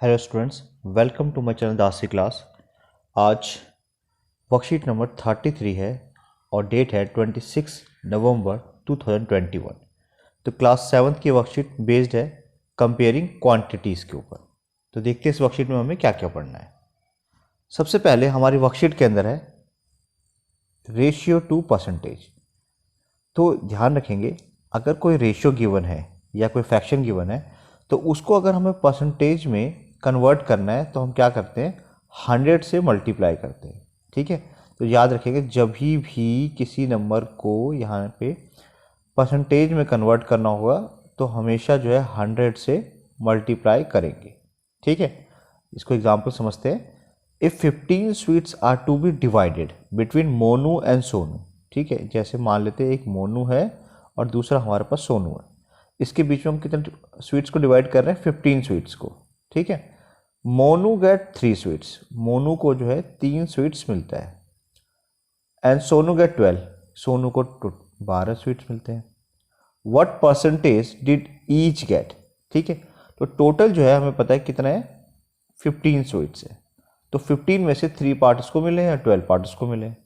Hello students, welcome to my channel दासी class. आज worksheet number 33 है और डेट है 26 नवंबर 2021। तो क्लास 7 की वर्कशीट बेस्ड है कंपेयरिंग क्वांटिटीज़ के ऊपर। तो देखते हैं इस वर्कशीट में हमें क्या क्या पढ़ना है। सबसे पहले हमारी वर्कशीट के अंदर है रेशियो टू परसेंटेज। तो ध्यान रखेंगे, अगर कोई रेशियो गिवन है या कोई फ्रैक्शन गिवन है तो उसको अगर हमें परसेंटेज में कन्वर्ट करना है तो हम क्या करते हैं, 100 से मल्टीप्लाई करते हैं। ठीक है, तो याद रखेंगे जब भी किसी नंबर को यहाँ पे परसेंटेज में कन्वर्ट करना होगा तो हमेशा जो है 100 से मल्टीप्लाई करेंगे। ठीक है, इसको एग्जाम्पल समझते हैं। If 15 sweets are to be divided between Monu and Sonu. ठीक है, जैसे मान लेते हैं एक मोनू है और दूसरा हमारे पास सोनू है, इसके बीच में हम कितने स्वीट्स को डिवाइड कर रहे हैं, 15 स्वीट्स को। ठीक है, मोनू गेट 3 स्वीट्स, मोनू को जो है 3 स्वीट्स मिलता है। एंड सोनू गेट 12, सोनू को 12 स्वीट्स मिलते हैं। What percentage did each get. ठीक है, तो टोटल जो है हमें पता है कितना है, 15 स्वीट्स है। तो 15 में से 3 पार्ट इसको मिले हैं, 12 पार्ट इसको मिले हैं,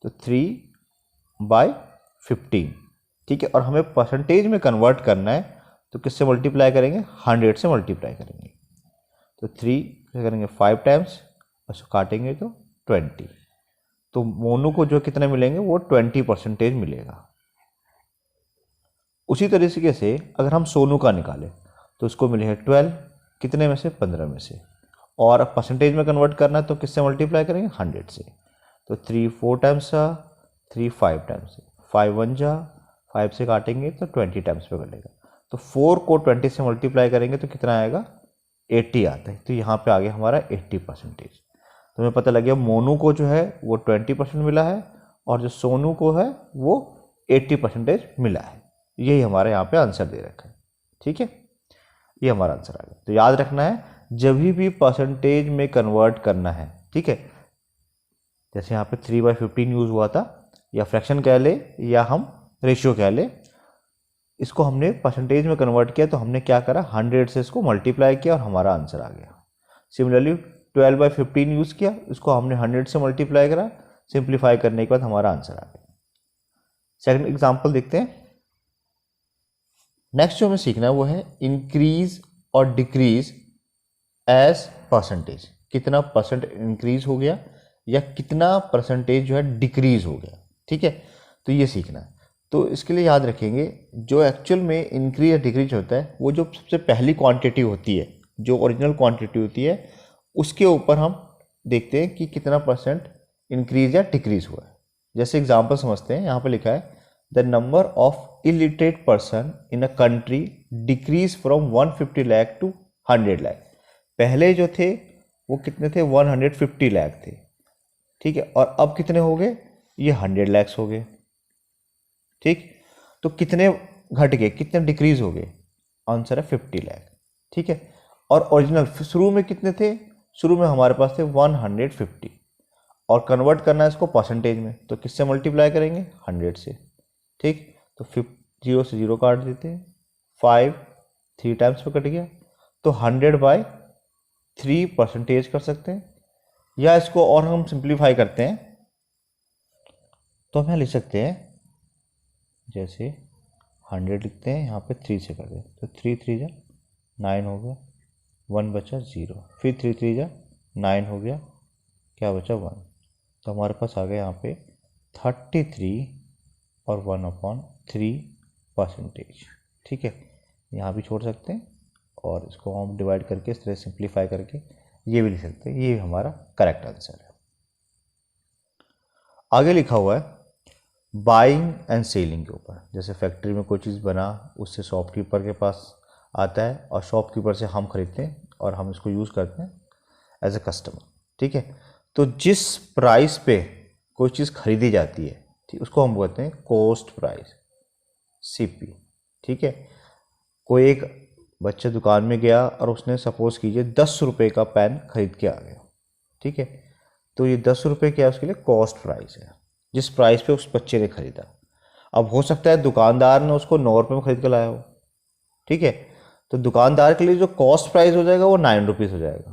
तो 3/15। ठीक है, और हमें परसेंटेज में कन्वर्ट करना है तो किससे मल्टीप्लाई करेंगे, 100 से मल्टीप्लाई करेंगे। तो 3 करेंगे 5 टाइम्स, उसको काटेंगे तो 20। तो मोनू को जो कितने मिलेंगे, वो 20% मिलेगा। उसी तरीके से अगर हम सोनू का निकालें तो उसको मिले हैं 12, कितने में से, 15 में से। और परसेंटेज में कन्वर्ट करना है तो किससे मल्टीप्लाई करेंगे, 100 से। तो 3 4 टाइम्स जा, 3 5 टाइम्स, 5 1 जा, 5 से काटेंगे तो 20 टाइम्स पे कटेगा। तो 4 को 20 से मल्टीप्लाई करेंगे तो कितना आएगा, 80 आता है। तो यहाँ पे आ गया हमारा 80%। तो हमें पता लग गया मोनू को जो है वो 20% मिला है और जो सोनू को है वो 80% मिला है। यही हमारे यहाँ पे आंसर दे रखा है। ठीक है, ये हमारा आंसर आ गया। तो याद रखना है, जब भी परसेंटेज में कन्वर्ट करना है, ठीक है, जैसे यहाँ पे 3/15 यूज़ हुआ था, या फ्रैक्शन कह ले या हम रेशियो कह ले, इसको हमने परसेंटेज में कन्वर्ट किया तो हमने क्या करा, 100 से इसको मल्टीप्लाई किया और हमारा आंसर आ गया। सिमिलरली 12/15 यूज़ किया, इसको हमने 100 से मल्टीप्लाई करा, सिंप्लीफाई करने के बाद हमारा आंसर आ गया। सेकंड एग्जांपल देखते हैं। नेक्स्ट जो हमें सीखना है वो है इंक्रीज और डिक्रीज एज परसेंटेज। कितना परसेंट इंक्रीज हो गया या कितना परसेंटेज जो है डिक्रीज हो गया। ठीक है, तो ये सीखना है। तो इसके लिए याद रखेंगे, जो एक्चुअल में इंक्रीज या डिक्रीज होता है वो जो सबसे पहली क्वांटिटी होती है, जो ओरिजिनल क्वांटिटी होती है, उसके ऊपर हम देखते हैं कि कितना परसेंट इंक्रीज या डिक्रीज हुआ है। जैसे एग्जांपल समझते हैं, यहाँ पे लिखा है the number of illiterate person in a country decrease from 150 lakh to 100 lakh. पहले जो थे वो कितने थे, 150 लाख थे। ठीक है, और अब कितने हो गए, ये 100 लैक्स हो गए। ठीक, तो कितने घट गए, कितने डिक्रीज हो गए, आंसर है 50 लाख। ठीक है, और ओरिजिनल शुरू में कितने थे, शुरू में हमारे पास थे 150, और कन्वर्ट करना है इसको परसेंटेज में तो किससे मल्टीप्लाई करेंगे, 100 से। ठीक, तो 0 से 0 काट देते हैं, 5 3 टाइम्स पे कट गया, तो 100/3 परसेंटेज कर सकते हैं। या इसको और हम सिंप्लीफाई करते हैं तो हम यहाँ लिख सकते हैं, जैसे 100 लिखते हैं, यहाँ पे 3 से कर दें तो 3 3 जा 9 हो गया, 1 बचा 0, फिर 3 3 जा 9 हो गया, क्या बचा 1। तो हमारे पास आ गया यहाँ पे 33 और 1/3 परसेंटेज। ठीक है, यहाँ भी छोड़ सकते हैं और इसको हम डिवाइड करके इस तरह सिंप्लीफाई करके ये भी लिख सकते हैं। ये हमारा करेक्ट आंसर है। आगे लिखा हुआ है बाइंग एंड सेलिंग के ऊपर। जैसे फैक्ट्री में कोई चीज़ बना, उससे शॉपकीपर के पास आता है और शॉपकीपर से हम खरीदते हैं और हम इसको यूज़ करते हैं एज ए कस्टमर। ठीक है, तो जिस प्राइस पे कोई चीज़ खरीदी जाती है, ठीक, उसको हम बोलते हैं कॉस्ट प्राइस, CP। ठीक है, कोई एक बच्चा दुकान में गया और उसने सपोज कीजिए 10 रुपये का पेन खरीद के आ गया। ठीक है, तो ये 10 रुपये क्या है, उसके लिए कॉस्ट प्राइस है, जिस प्राइस पे उस बच्चे ने खरीदा। अब हो सकता है दुकानदार ने उसको 9 रुपये में खरीद कर लाया हो। ठीक है, तो दुकानदार के लिए जो कॉस्ट प्राइस हो जाएगा वो 9 रुपीज़ हो जाएगा,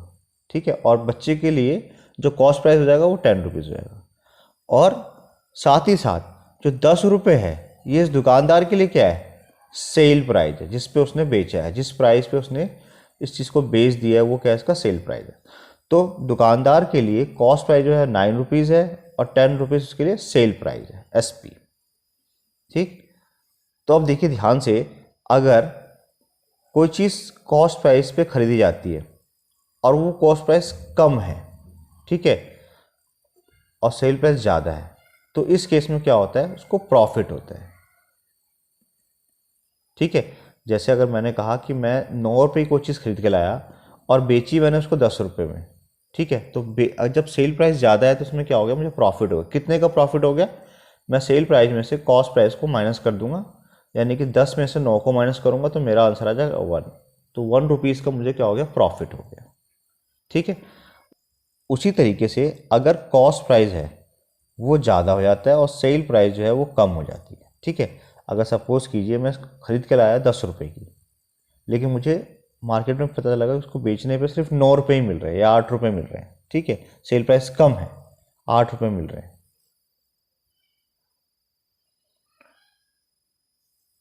ठीक है, और बच्चे के लिए जो कॉस्ट प्राइस हो जाएगा वो 10 रुपीज़ हो जाएगा। और साथ ही साथ जो 10 रुपये है ये इस दुकानदार के लिए क्या है, सेल प्राइस है, जिस पे उसने बेचा है, जिस प्राइस पे उसने इस चीज़ को बेच दिया है वो क्या है, इसका सेल प्राइस है। तो दुकानदार के लिए कॉस्ट प्राइस जो है 9 रुपीज़ है और 10 रुपीज़ उसके लिए सेल प्राइस है, SP, ठीक। तो अब देखिए ध्यान से, अगर कोई चीज़ कॉस्ट प्राइस पे खरीदी जाती है और वो कॉस्ट प्राइस कम है, ठीक है, और सेल प्राइस ज़्यादा है, तो इस केस में क्या होता है, उसको प्रॉफिट होता है, ठीक है। जैसे अगर मैंने कहा कि मैं 9 रुपये की कोई चीज़ खरीद के लाया और बेची मैंने उसको 10 रुपये में, ठीक है, तो जब सेल प्राइस ज़्यादा है तो उसमें क्या हो गया, मुझे प्रॉफिट हो गया। कितने का प्रॉफिट हो गया, मैं सेल प्राइस में से कॉस्ट प्राइस को माइनस कर दूंगा, यानी कि 10 में से 9 को माइनस करूंगा तो मेरा आंसर आ जाएगा 1। तो 1 रुपीज़ का मुझे क्या हो गया, प्रॉफिट हो गया, ठीक है। उसी तरीके से अगर कॉस्ट प्राइस है वो ज़्यादा हो जाता है और सेल प्राइस जो है वो कम हो जाती है, ठीक है। अगर सपोज़ कीजिए मैं ख़रीद के लाया 10 रुपये की, लेकिन मुझे मार्केट में पता लगा उसको बेचने पे सिर्फ 9 रुपये ही मिल रहे हैं या 8 रुपये मिल रहे हैं, ठीक है, सेल प्राइस कम है, 8 रुपये मिल रहे हैं,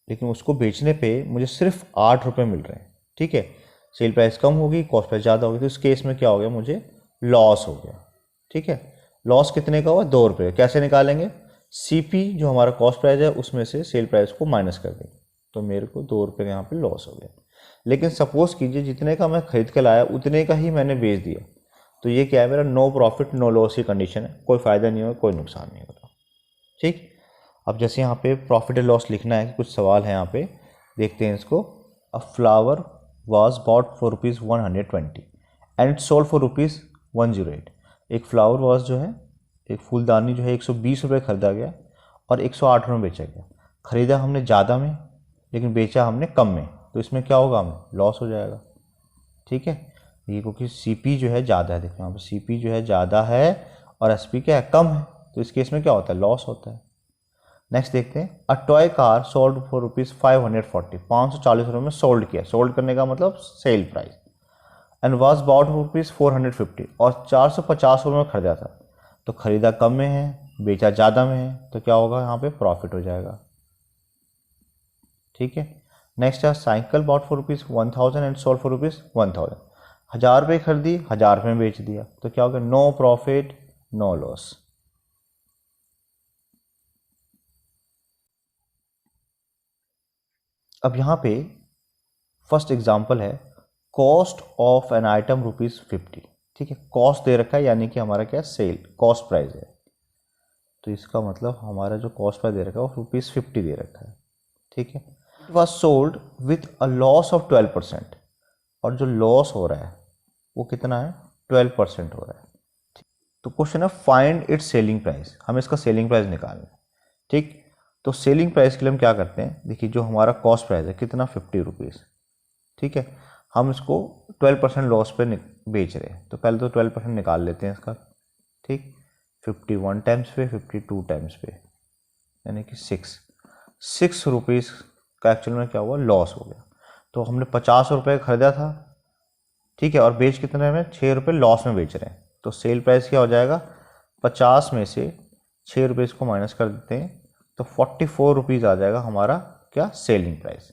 लेकिन उसको बेचने पे मुझे सिर्फ 8 रुपये मिल रहे हैं, ठीक है, सेल प्राइस कम होगी, कॉस्ट प्राइस ज़्यादा होगी, तो इस केस में क्या हो गया, मुझे लॉस हो गया, ठीक है। लॉस कितने का हुआ, 2 रुपये। कैसे निकालेंगे, CP जो हमारा कॉस्ट प्राइस है उसमें से सेल प्राइस को माइनस कर देंगे, तो मेरे को 2 रुपये का यहाँ पे लॉस हो गया। लेकिन सपोज़ कीजिए जितने का मैं खरीद के लाया उतने का ही मैंने बेच दिया, तो ये क्या है, मेरा नो प्रॉफिट नो लॉस की कंडीशन है, कोई फ़ायदा नहीं होगा, कोई नुकसान नहीं होगा, ठीक। अब जैसे यहाँ पे प्रॉफिट एंड लॉस लिखना है कि कुछ सवाल है यहाँ पे, देखते हैं इसको। अ flower was bought for ₹120 and it sold for ₹108। एक फ्लावर वॉज जो है, एक फूलदानी जो है 120 रुपये खरीदा गया और 108 में बेचा गया। ख़रीदा हमने ज़्यादा में लेकिन बेचा हमने कम में, तो इसमें क्या होगा, हमें लॉस हो जाएगा, ठीक है। ये क्योंकि CP जो है ज़्यादा है, देखो यहाँ पे CP जो है ज़्यादा है और SP क्या है, कम है, तो इस केस में क्या होता है, लॉस होता है। नेक्स्ट देखते हैं। A toy car sold for ₹540, 540 रुपये में सोल्ड किया, सोल्ड करने का मतलब sale price, and was bought ₹450 और 450 रुपये में खरीदा था, तो खरीदा कम में है, बेचा ज़्यादा में है, तो क्या होगा, यहाँ पे प्रॉफिट हो जाएगा, ठीक है। नेक्स्ट है cycle bought for ₹1000 and sold for ₹1000, 1000 रुपये खरीदी, 1000 रुपये में बेच दिया, तो क्या होगा, नो प्रॉफिट नो लॉस। अब यहाँ पे फर्स्ट एग्जांपल है, कॉस्ट ऑफ एन आइटम ₹50, ठीक है, कॉस्ट दे रखा है यानी कि हमारा क्या, सेल कॉस्ट प्राइस है, तो इसका मतलब हमारा जो कॉस्ट प्राइस दे रखा है वो ₹50 दे रखा है, ठीक है। It was sold with a loss of 12%, और जो लॉस हो रहा है वो कितना है, 12% हो रहा है, तो क्वेश्चन है फाइंड इट्स सेलिंग प्राइस, हमें इसका सेलिंग प्राइस निकालना है, ठीक। तो सेलिंग प्राइस के लिए हम क्या करते हैं, देखिए जो हमारा कॉस्ट प्राइस है कितना, ₹50, ठीक है, हम इसको 12% लॉस पे बेच रहे हैं, तो पहले तो 12% निकाल लेते हैं इसका, ठीक। 51 टाइम्स पे, 52 टाइम्स पे, यानी कि 6 रुपीज़ का एक्चुअल में क्या हुआ, लॉस हो गया। तो हमने 50 रुपये खरीदा था, ठीक है, और बेच कितने में, 6 रुपये लॉस में बेच रहे हैं, तो सेल प्राइस क्या हो जाएगा, 50 में से 6 रुपये इसको माइनस कर देते हैं, तो 44 रुपीज़ आ जाएगा हमारा क्या, सेलिंग प्राइस।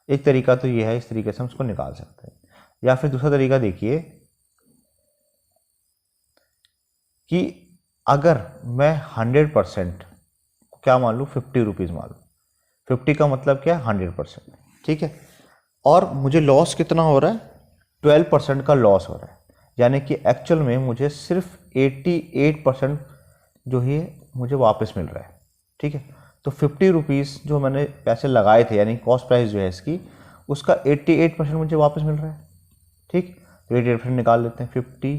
एक तरीका तो ये है, इस तरीके से हम उसको निकाल सकते हैं। या फिर दूसरा तरीका देखिए कि अगर मैं 100% क्या मान लूँ, 50 रुपीज़ मान लूँ, 50 का मतलब क्या है, 100%, ठीक है, और मुझे लॉस कितना हो रहा है, 12% का लॉस हो रहा है, यानी कि एक्चुअल में मुझे सिर्फ 88% जो है मुझे वापस मिल रहा है, ठीक है। तो 50 रुपीज़ जो मैंने पैसे लगाए थे, यानी कॉस्ट प्राइस जो है इसकी, उसका 88% मुझे वापस मिल रहा है, ठीक। तो 88% निकाल लेते हैं, 50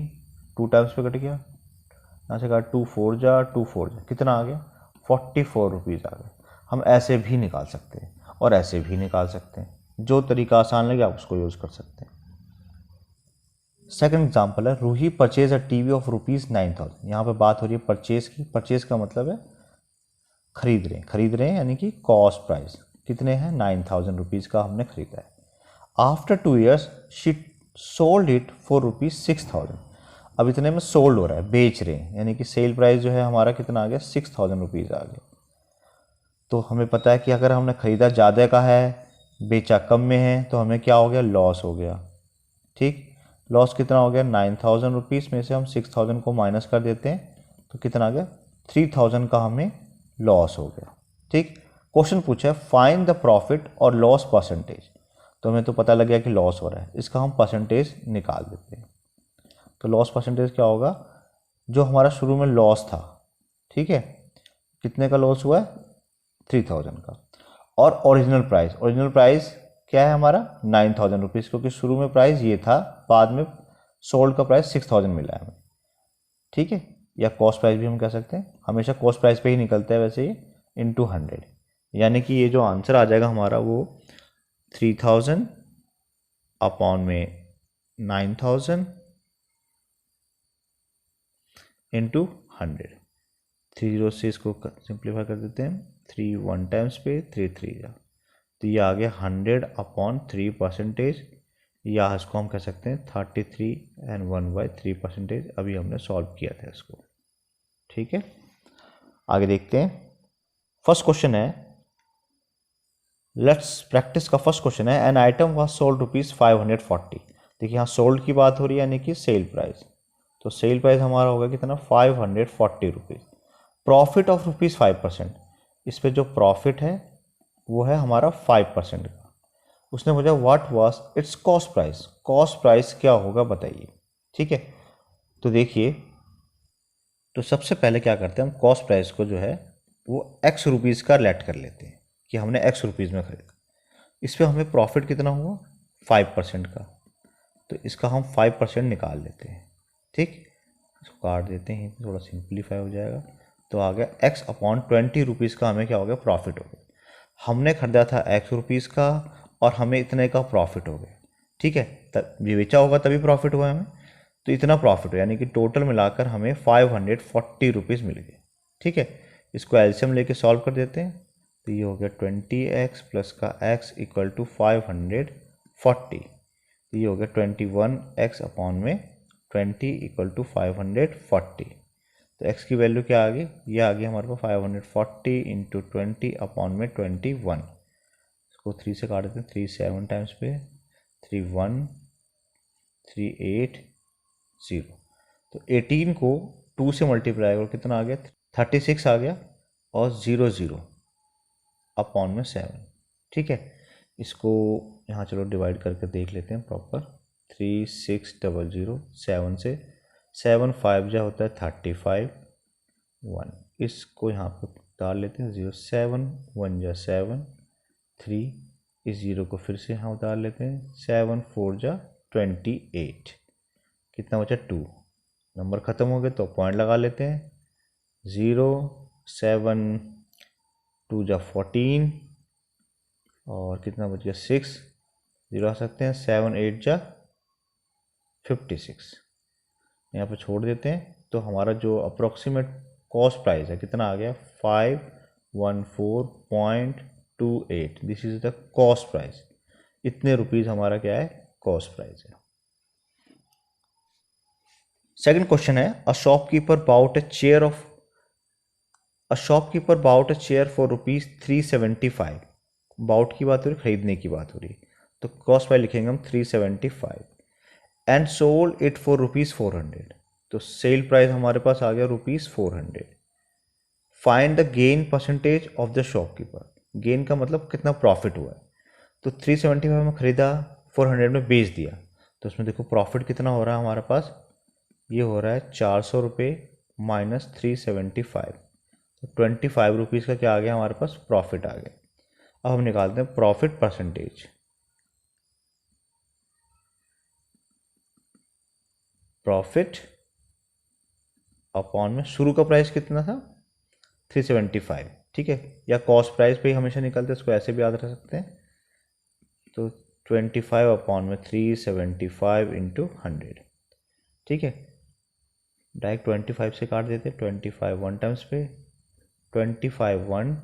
2 टाइम्स पे कट गया, यहाँ से कहा 2 4 जा 2 4 जा, कितना आ गया, 44 रुपीज़ आ गए। हम ऐसे भी निकाल सकते हैं और ऐसे भी निकाल सकते हैं, जो तरीका आसान लगे आप उसको यूज़ कर सकते हैं। सेकंड एग्जांपल है, Ruhi purchase a TV of ₹9000। यहाँ पे बात हो रही है परचेज की, परचेज का मतलब है खरीद रहे हैं यानी कि कॉस्ट प्राइस कितने हैं, ₹9000 का हमने खरीदा है। After 2 years she sold it for ₹6,000। अब इतने में सोल्ड हो रहा है, बेच रहे हैं, यानी कि सेल प्राइस जो है हमारा कितना आ गया, ₹6,000 आ गया। तो हमें पता है कि अगर हमने ख़रीदा ज़्यादा का है, बेचा कम में है, तो हमें क्या हो गया, लॉस हो गया। ठीक, लॉस कितना हो गया, ₹9,000 में से हम 6,000 को माइनस कर देते हैं तो कितना आ गया, 3,000 का हमें लॉस हो गया। ठीक, क्वेश्चन पूछा है फाइंड द प्रॉफिट और लॉस परसेंटेज। तो हमें तो पता लग गया कि लॉस हो रहा है, इसका हम परसेंटेज निकाल देते हैं। तो लॉस परसेंटेज क्या होगा, जो हमारा शुरू में लॉस था, ठीक है, कितने का लॉस हुआ है, 3,000 का। और ओरिजिनल प्राइस क्या है हमारा, ₹9,000, क्योंकि शुरू में प्राइस ये था, बाद में सोल्ड का प्राइस 6,000 मिला है हमें। ठीक है, या कॉस्ट प्राइस भी हम कह सकते हैं, हमेशा कॉस्ट प्राइस पे ही निकलता है वैसे ये, इंटू 100, यानी कि ये जो आंसर आ जाएगा हमारा वो 3,000 अपॉन में 9,000 इंटू 100। 3 से इसको सिंप्लीफाई कर देते हैं, 3 1 टाइम्स पे, 3 3 जा, तो ये आ गया 100/3%, या इसको हम कह सकते हैं 33 एंड 1/3%। अभी हमने सॉल्व किया था इसको। ठीक है, आगे देखते हैं। फर्स्ट क्वेश्चन है, लेट्स प्रैक्टिस का फर्स्ट क्वेश्चन है, एन आइटम वाज सोल्ड ₹540। देखिए यहाँ सोल्ड की बात हो रही है, यानी कि सेल प्राइस। तो सेल प्राइस हमारा होगा कितना, ₹540। प्रॉफिट ऑफ ₹5%, इस पर जो प्रॉफिट है वो है हमारा 5% का। उसने पूछा what was it's cost price, cost price क्या होगा बताइए। ठीक है, तो देखिए, तो सबसे पहले क्या करते हैं हम, कॉस्ट प्राइस को जो है वो X रुपीज़ का लेट कर लेते हैं कि हमने X रुपीज़ में खरीदा। इस पर हमें प्रॉफिट कितना हुआ, 5% का, तो इसका हम 5% निकाल लेते हैं। ठीक, इसको काट देते हैं, थोड़ा सिंप्लीफाई हो जाएगा। तो आ गया X/20 का हमें क्या हो गया, प्रॉफिट हो गया। हमने खरीदा था X का और हमें इतने का प्रॉफिट हो गया। ठीक है, तब ये बेचा होगा तभी प्रॉफिट हुआ हमें, तो इतना प्रॉफिट हो, यानी कि टोटल मिलाकर हमें ₹540 मिल गए। ठीक है, इसको एलसीएम लेके सॉल्व कर देते हैं, तो ये हो गया 20x प्लस का x इक्वल टू 540, तो ये हो गया 21x अपॉन में 20 इक्वल टू 540। तो x की वैल्यू क्या आ गई, ये आ गई हमारे पास 540 इंटू 20 अपॉन में 21। इसको 3 से काट देते हैं, 3 7 टाइम्स पे, 3 1 3 8 0। तो 18 को 2 से मल्टीप्लाई करो, कितना आ गया, 36 आ गया, और 0 0 अपॉन में 7। ठीक है, इसको यहाँ चलो डिवाइड करके देख लेते हैं प्रॉपर। 3600, 7 से 7 5 जा होता है 35, 1, इसको यहाँ पर डाल लेते हैं 0, 7 1 जा 7, 3, इस 0 को फिर से यहाँ उतार लेते हैं, 7 4 जा 28, कितना बचा 2। नंबर ख़त्म हो गए तो पॉइंट लगा लेते हैं, 0 7 2 जा 14, और कितना बच गया 6, 0 आ सकते हैं, 7 8 जा 56, यहाँ पे छोड़ देते हैं। तो हमारा जो अप्रोक्सीमेट कॉस्ट प्राइस है कितना आ गया, 514.28। This is the cost price, इतने रुपीज़ हमारा क्या है, कॉस्ट प्राइस है। सेकंड क्वेश्चन है, a shopkeeper bought a chair for ₹375। Bought की बात हो रही, खरीदने की बात हो रही, तो कॉस्ट प्राइस लिखेंगे हम 375, एंड सोल्ड इट फॉर ₹400। तो सेल प्राइस हमारे पास आ गया ₹400। Find the gain percentage of the shopkeeper, gain का मतलब कितना प्रॉफिट हुआ है। तो 375 में खरीदा, 400 में बेच दिया, तो उसमें देखो प्रॉफिट कितना हो रहा है हमारे पास, ये हो रहा है ₹400 माइनस 375, तो 25 रुपीज़ का क्या आ गया हमारे पास, प्रॉफिट आ गया। अब हम निकालते हैं प्रॉफिट परसेंटेज। प्रॉफिट अपॉन में शुरू का प्राइस कितना था, 375। ठीक है, या कॉस्ट प्राइस पे ही हमेशा निकलते हैं, इसको ऐसे भी याद रख सकते हैं। तो 25 अपॉन में 375 इंटू 100। ठीक है, डायरेक्ट 25 से काट देते, 25 1 टाइम्स पे, 25 1,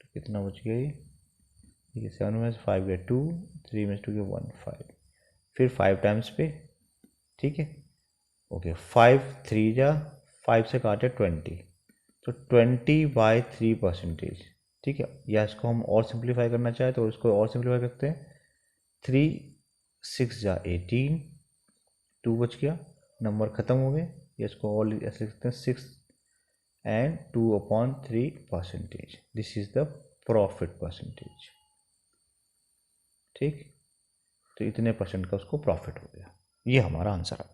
तो कितना बच गया ये ठीक है, 7 में से 5 गया 2, 3 में से 2 गया 1, 5, फिर 5 टाइम्स पे, ठीक है, ओके, 5 3 जा 5 से काटे 20, तो 20/3%, ठीक है। या इसको हम और सिंप्लीफाई करना चाहें तो इसको और सिंप्लीफाई करते हैं, 3 6 जा 18, 2 बच गया, नंबर ख़त्म हो गए, या इसको और ऐसे लिखते हैं 6 and 2/3%, this is the profit percentage, ठीक। तो इतने परसेंट का उसको प्रॉफिट हो गया, ये हमारा आंसर है।